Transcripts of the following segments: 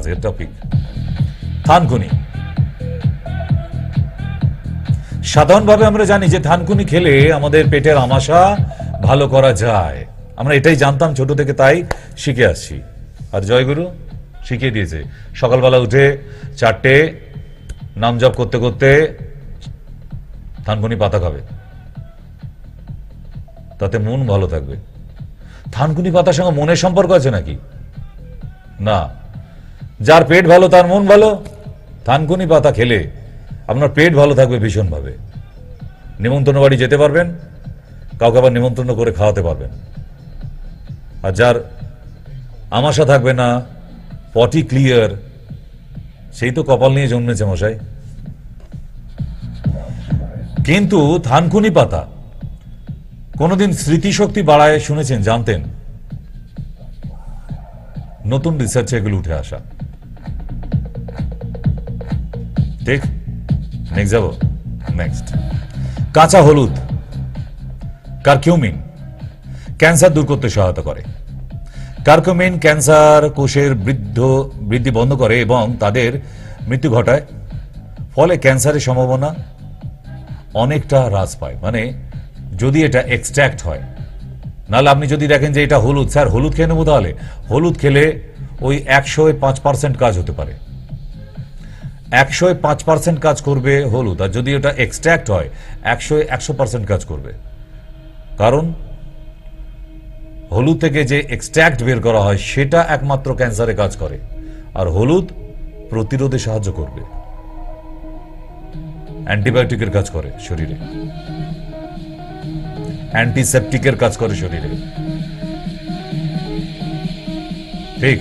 আজকের টপিক থানকুনি। সাধারণভাবে আমরা জানি যে থানকুনি খেলে আমাদের পেটের আমাশা ভালো করা যায়, আমরা এটাই জানতাম ছোট থেকে, তাই শিখে আসছি। আর জয়গুরু শিখিয়ে দিয়েছে সকালবেলা উঠে 4টে নাম জপ করতে করতে থানকুনি পাতা খাবে, তাতে মন ভালো থাকবে। থানকুনি পাতার সঙ্গে মনের সম্পর্ক আছে নাকি? না। যার পেট ভালো তার মন ভালো। থানকুনি পাতা খেলে আপনার পেট ভালো থাকবে ভীষণভাবে, নিমন্ত্রণ বাড়ি যেতে পারবেন, কাউকে আবার নিমন্ত্রণ করে খাওয়াতে পারবেন। আর যার আমাশা থাকবে না, পটি ক্লিয়ার, সেই তো কপাল নিয়ে জন্মেছে মশাই। কিন্তু থানকুনি পাতা কোনদিন স্মৃতিশক্তি বাড়ায় শুনেছেন, জানতেন? নতুন রিসার্চে এগুলো উঠে আসা। ঠিক, নেক্সট যাব। নেক্সট, কাঁচা হলুদ কারকিউমিন ক্যান্সার দূর করতে সহায়তা করে। কারকিউমিন ক্যান্সার কোষের বৃদ্ধি বন্ধ করে এবং তাদের মৃত্যু ঘটায়, ফলে ক্যান্সারের সম্ভাবনা অনেকটা হ্রাস পায়। মানে যদি এটা এক্সট্র্যাক্ট হয়, নাহলে আপনি যদি দেখেন যে এটা হলুদ, স্যার হলুদ খেয়ে নেবো, তাহলে হলুদ খেলে ওই 105% কাজ হতে পারে, 105% কাজ করবে হলুদ। আর যদি ওটা এক্সট্র্যাক্ট হয় 100% কাজ করবে, কারণ হলুদ থেকে যে এক্সট্র্যাক্ট বের করা হয় সেটা একমাত্র ক্যান্সারে কাজ করে। আর হলুদ প্রতিরোধে সাহায্য করবে, অ্যান্টিবায়োটিকের কাজ করে শরীরে, অ্যান্টিসেপটিকের কাজ করে শরীরে। ঠিক,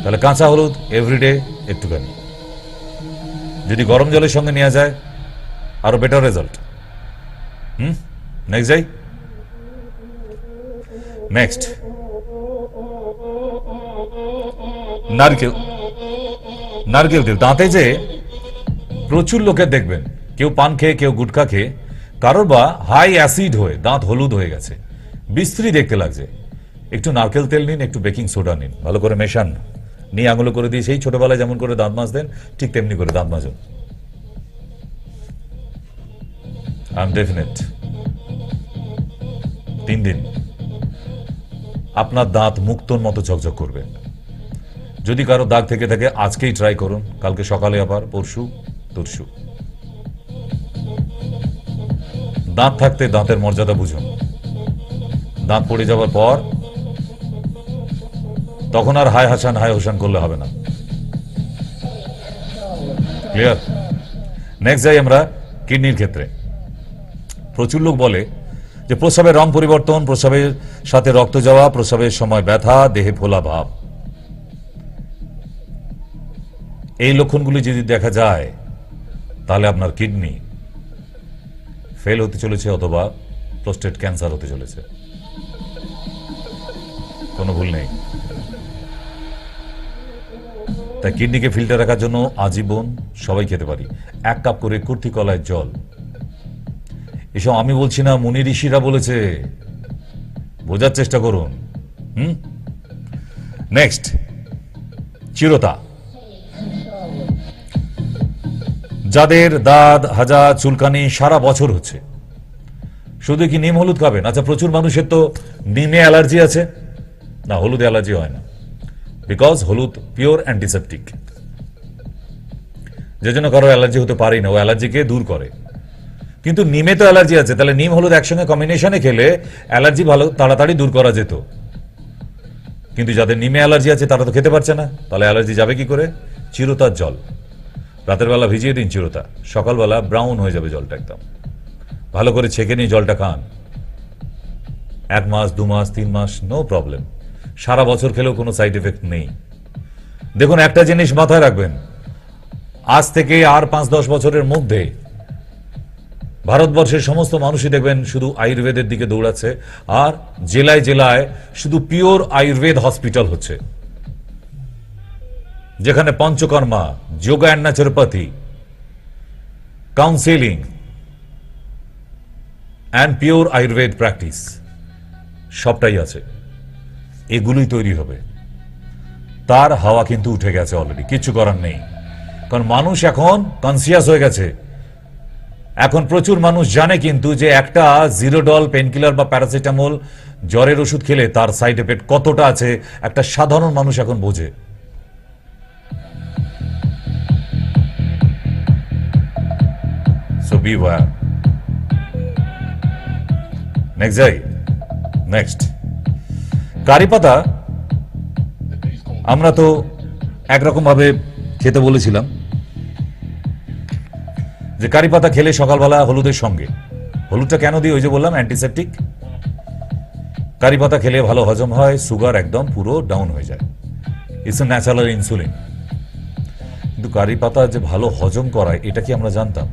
তাহলে কাঁচা হলুদ এভরিডে একটুখানি, যদি গরম জলের সঙ্গে নেওয়া যায় আরো বেটার রেজাল্ট। নেক্সট যাই। নেক্সট, নারকেল। নারকেল তেল দাঁতে যে প্রচুর লোকের দেখবেন, কেউ পান খেয়ে কেউ গুটখা খেয়ে, কারোর বা হাই অ্যাসিড হয়ে দাঁত হলুদ হয়ে গেছে, বিশ্রী দেখতে লাগছে, একটু নারকেল তেল নিন, একটু বেকিং সোডা নিন, ভালো করে মেশান, নিয়ে আঙুলো করে দিয়ে সেই ছোটবেলায় যেমন করে দাঁত মাজতেন ঠিক তেমনি করে দাঁত মাজুন। আই এম ডেফিনেট 3 দিন আপনার দাঁত মুক্তোর মতো ঝকঝক করবে। যদি কারো দাগ থেকে থাকে আজকেই ট্রাই করুন, কালকে সকালে আবার, পরশু তরশু। দাঁত থাকতে দাঁতের মর্যাদা বুঝুন, দাঁত পড়ে যাওয়ার পর তখন আর হায় হাসান হায় হোসান করলে হবে না। ক্লিয়ার? নেক্সট যাই আমরা কিডনির ক্ষেত্রে। প্রচুর লোক বলে যে প্রস্রাবের রং পরিবর্তন, প্রস্রাবের সাথে রক্ত যাওয়া, প্রস্রাবের সময় ব্যথা, দেহে ফোলা ভাব, এই লক্ষণগুলি যদি দেখা যায় তাহলে আপনার কিডনি ফেল হতে চলেছে অথবা প্রোস্টেট ক্যান্সার হতে চলেছে। কোনো ভুল নেই। তাই কিডনিকে ফিল্টার রাখার জন্য আজীবন সবাই খেতে পারি 1 কাপ করে কুর্তি কলায় জল। এসব আমি বলছি না, মুনি ঋষিরা বলেছে, বোঝার চেষ্টা করুন। নেক্সট, চিরতা। যাদের দাঁত হাজা চুলকানি সারা বছর হচ্ছে, শুধু কি নিম হলুদ খাবেন? আচ্ছা, প্রচুর মানুষের তো নিমে অ্যালার্জি আছে। না, হলুদে অ্যালার্জি হয় না, বিকজ হলুদ পিওর অ্যান্টিসেপটিক, যে জন্য কারো অ্যালার্জি হতে পারেই না, ও অ্যালার্জিকে দূর করে। কিন্তু নিমে তো অ্যালার্জি আছে, তাহলে নিম হলুদ একসঙ্গে কম্বিনেশনে খেলে অ্যালার্জি ভালো তাড়াতাড়ি দূর করা যেত। কিন্তু যাদের নিমে অ্যালার্জি আছে তারা তো খেতে পারছে না, তাহলে অ্যালার্জি যাবে কি করে? চিরতার জল রাতের বেলা ভিজিয়ে দিন, চিরতা সকালবেলা ব্রাউন হয়ে যাবে জলটা, একদম ভালো করে ছেঁকে নিয়ে জলটা খান। 1 মাস 2 মাস 3 মাস নো প্রবলেম, সারা বছর খেলেও কোনো সাইড এফেক্ট নেই। দেখুন, একটা জিনিস মাথায় রাখবেন, আজ থেকে আর 5-10 বছরের মধ্যে ভারতবর্ষের সমস্ত মানুষই দেখবেন শুধু আয়ুর্বেদের দিকে দৌড়াচ্ছে, আর জেলায় জেলায় শুধু পিওর আয়ুর্বেদ হসপিটাল হচ্ছে, যেখানে Panchakarma, yoga and naturopathy, counselling and pure Ayurveda practice সবটাই আছে। এগুলোই তৈরি হবে। তার হাওয়া কিন্তু উঠে গেছে অলরেডি, কিচ্ছু করার নেই। কারণ মানুষ এখন কনসিয়াস হয়ে গেছে। এখন প্রচুর মানুষ জানে কিন্তু যে একটা জিরোডল পেনকিলার বা প্যারাসিটামল জ্বরের ওষুধ খেলে তার সাইড এফেক্ট কতটা আছে একটা সাধারণ মানুষ এখন বোঝে। So beware. নেক্সট যাই। নেক্সট কারি পাতা আমরা তো একরকম ভাবে খেতে বলেছিলাম যে কারি পাতা খেলে সকালবেলা হলুদের সঙ্গে, হলুদটা কেন দিই? ওই যে বললাম অ্যান্টিসেপটিক। কারি পাতা খেলে ভালো হজম হয়, সুগার একদম পুরো ডাউন হয়ে যায়। It's a natural insulin. কিন্তু কারি পাতা যে ভালো হজম করায় এটা কি আমরা জানতাম?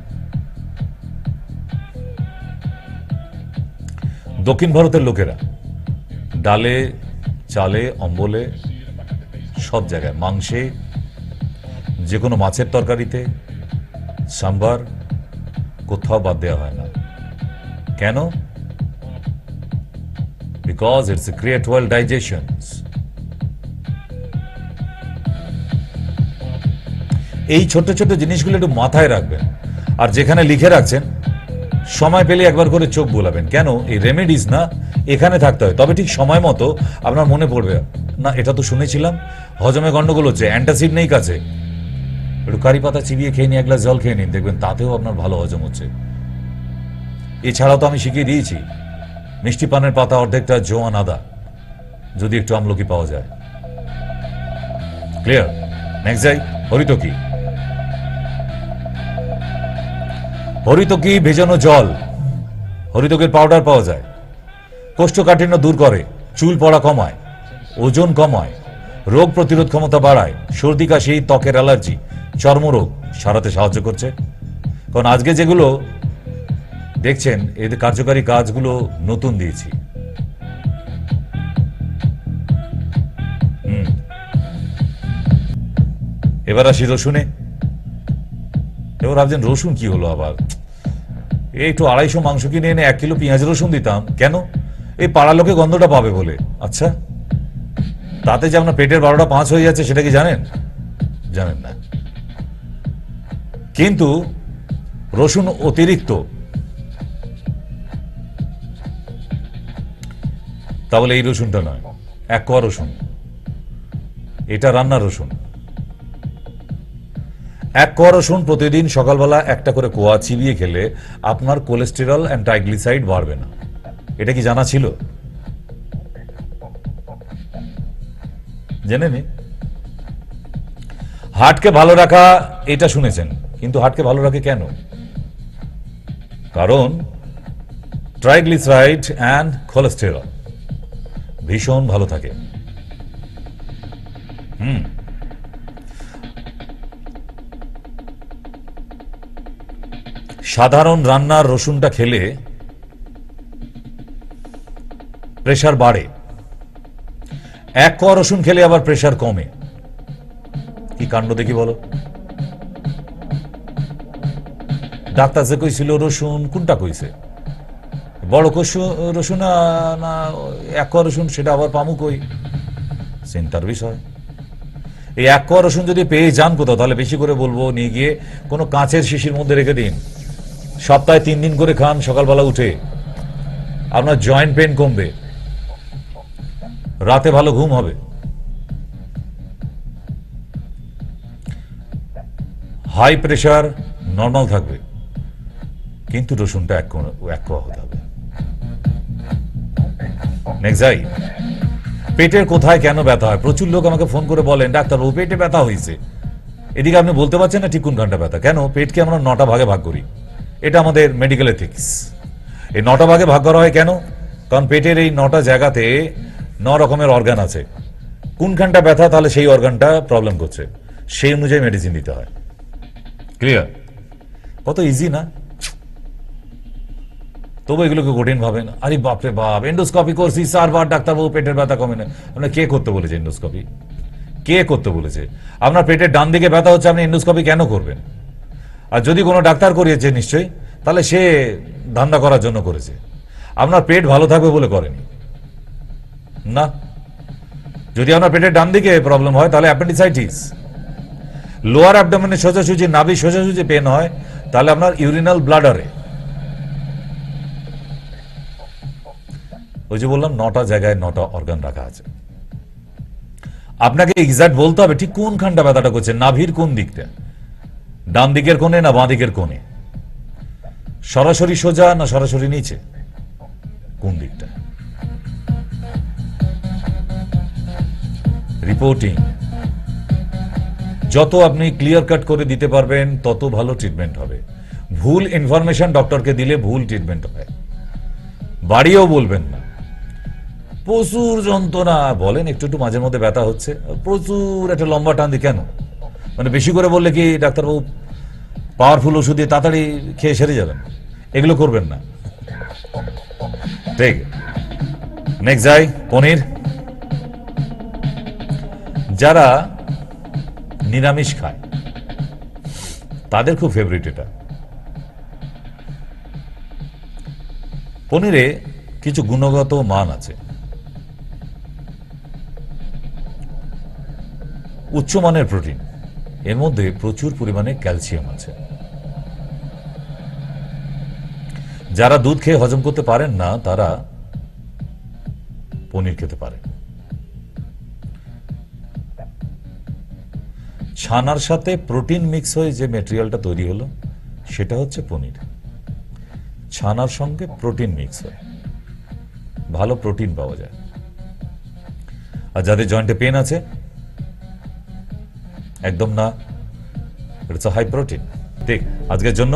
দক্ষিণ ভারতের লোকেরা ডালে, চালে, অম্বলে, সব জায়গায়, মাংসে, যে কোনো মাছের তরকারিতে, সাম্বার, কোথাও বাদ দেওয়া হয় না। কেন? Because it's create well digestion. এই ছোট্ট ছোট্ট জিনিসগুলো একটু মাথায় রাখবেন। আর যেখানে লিখে রাখছেন সময় পেলে একবার করে চোখ বোলাবেন। কেন? এই রেমেডিস না এখানে থাকতে হয়, তবে ঠিক সময় মতো আপনার মনে পড়বে না এটা তো শুনেছিলাম হজমে গন্ডগোল হচ্ছে, অ্যান্টাসিড নেই কাছে, একটু কারি পাতা চিবিয়ে খেয়ে নিয়ে এক গ্লাস জল খেয়ে নিন, দেখবেন তাতেও আপনার ভালো হজম হচ্ছে। এছাড়াও তো আমি শিখিয়ে দিয়েছি মিষ্টি পানের পাতা অর্ধেকটা জোয়ান আদা, যদি একটু আমলকি পাওয়া যায়। ক্লিয়ার? নেক্সট যাই। হরিতকি। হরিতকি ভেজানো জল, হরিতকের পাউডার পাওয়া যায়। কোষ্ঠকাঠিন্য দূর করে, চুল পড়া কমায়, ওজন কমায়, রোগ প্রতিরোধ ক্ষমতা বাড়ায়, সর্দি কাশি, ত্বকের অ্যালার্জি, চর্মরোগ সারাতে সাহায্য করছে। কারণ আজকে যেগুলো দেখছেন এদের কার্যকারী কাজগুলো নতুন দিয়েছি। এবার আসি রসুনে। এবার ভাবছেন রসুন কি হলো আবার? এই একটু 250 মাংস কিনে এনে 1 কিলো পেঁয়াজ রসুন দিতাম কেন? এই পাড়া লোকে গন্ধটা পাবে বলে। আচ্ছা, তাতে যে আপনার পেটের 12টা 5 হয়ে যাচ্ছে সেটা কি জানেন? জানেন না। কিন্তু রসুন অতিরিক্ত, তাহলে এই রসুনটা নয়, 1 কোয়া রসুন, এটা রান্নার রসুন। 1 কোয়া রসুন প্রতিদিন সকালবেলা একটা করে কোয়া চিবিয়ে খেলে আপনার কোলেস্টেরল অ্যান্ড ট্রাইগ্লিসাইড বাড়বে না। এটা কি জানা ছিল? জেনে নিন। হার্টকে ভালো রাখা এটা শুনেছেন, কিন্তু হার্টকে ভালো রাখে কেন? কারণ ট্রাইগ্লিসারাইড অ্যান্ড কোলেস্টেরল ভীষণ ভালো থাকে। সাধারণ রান্নার রসুনটা খেলে প্রেসার বাড়ে, 1 কোয়া রসুন খেলে আবার প্রেসার কমে। কি কাণ্ড দেখি বলো? ডাক্তার যে কইছিল রসুন, কোনটা কইছে? বড় রসুন না 1 কোয়া রসুন, সেটা আবার পামু কই? চিন্তার বিষয়। এই 1 কোয়া রসুন যদি পেয়ে যান কোথাও, তাহলে বেশি করে বলবো নিয়ে গিয়ে কোনো কাঁচের শিশির মধ্যে রেখে দিন, সপ্তাহে 3 দিন করে খান। সকালবেলা উঠে আপনার জয়েন্ট পেন কমবে, রাতে ভালো ঘুম হবে, হাই প্রেশার নর্মাল থাকবে। কিন্তু রসুনটা 1 কোয়া হতে হবে। নেক্সট যাই। পেটের কোথায় কেন ব্যথা হয়? প্রচুর লোক আমাকে ফোন করে বলেন ডাক্তার ও পেটে ব্যথা হয়েছে। এদিকে আপনি বলতে পারছেন না ঠিক কোনখানটা ব্যথা। কেন? পেটকে আমরা 9টা ভাগে ভাগ করি, এটা আমাদের মেডিকেল এথিক্স। এই 9টা ভাগে ভাগ করা হয় কেন? কারণ পেটের এই 9টা জায়গাতে 9 রকমের অর্গান আছে। কোনখানটা ব্যথা, তাহলে সেই অর্গানটা প্রবলেম করছে, সেই অনুযায়ী মেডিসিন দিতে হয়। ক্লিয়ার? কত ইজি না? তবু এগুলোকে কঠিন ভাবেন। আরে বাপরে বাপ, এন্ডোস্কোপি করছি 4 বার, ডাক্তারবাবু পেটের ব্যথা কমে না। আপনার কে করতে বলেছে এন্ডোস্কোপি? কে করতে বলেছে? আপনার পেটের ডান দিকে ব্যথা হচ্ছে, আপনি এন্ডোস্কোপি কেন করবেন? আর যদি কোনো ডাক্তার করিয়েছে নিশ্চয়ই, তাহলে সে ধান্দা করার জন্য করেছে, আপনার পেট ভালো থাকবে বলে করেনি না। যদি আপনার পেটের ডান দিকে প্রবলেম হয় তাহলে অ্যাপেন্ডিসাইটিস। লোয়ার অ্যাবডোমেনে সোজাসুজি, নাভি সোজাসুজি পেন হয় তাহলে আপনার ইউরিনাল ব্লাডারে। ওই যে বললাম 9টা জায়গায় 9টা অর্গান রাখা আছে। আপনাকে এক্সাক্ট বলতে হবে ঠিক কোনখানটা ব্যথাটা করছে, নাভির কোন দিকটা, ডান দিকের কোণে না বাঁ দিকের কোণে, সরাসরি সোজা না সরাসরি নিচে, কোন দিকটা। রিপোর্টিং যত আপনি ক্লিয়ার কাট করে দিতে পারবেন তত ভালো ট্রিটমেন্ট হবে। ভুল ইনফরমেশন ডক্টরকে দিলে ভুল ট্রিটমেন্ট হয়। বাড়িও বলবেন না প্রচুর যন্ত্রণা, বলেন একটু একটু মাঝে মধ্যে ব্যথা হচ্ছে, প্রচুর একটা লম্বা টান দিয়ে কেন, মানে বেশি করে বললে কি ডাক্তারবাবু পাওয়ারফুল ওষুধ দিয়ে তাড়াতাড়ি খেয়ে সেরে যাবেন, এগুলো করবেন না। ঠিক, নেক্সট যাই পনির। যারা নিরামিষ খায় তাদের খুব ফেভারিট এটা। পনিরে কিছু গুণগত মান আছে। উচ্চমানের প্রোটিন, এর মধ্যে প্রচুর পরিমাণে ক্যালসিয়াম আছে। যারা দুধ খেয়ে হজম করতে পারেন না তারা পনির খেতে পারে। ছানার সাথে প্রোটিন মিক্স হয়ে যে ম্যাটেরিয়ালটা তৈরি হলো সেটা হচ্ছে পনির। ছানার সঙ্গে প্রোটিন মিক্স হয়, ভালো প্রোটিন পাওয়া যায়। আর যাদের জয়েন্টে পেন আছে একদম না, ইটস হাই প্রোটিন। ঠিক, আজকের জন্য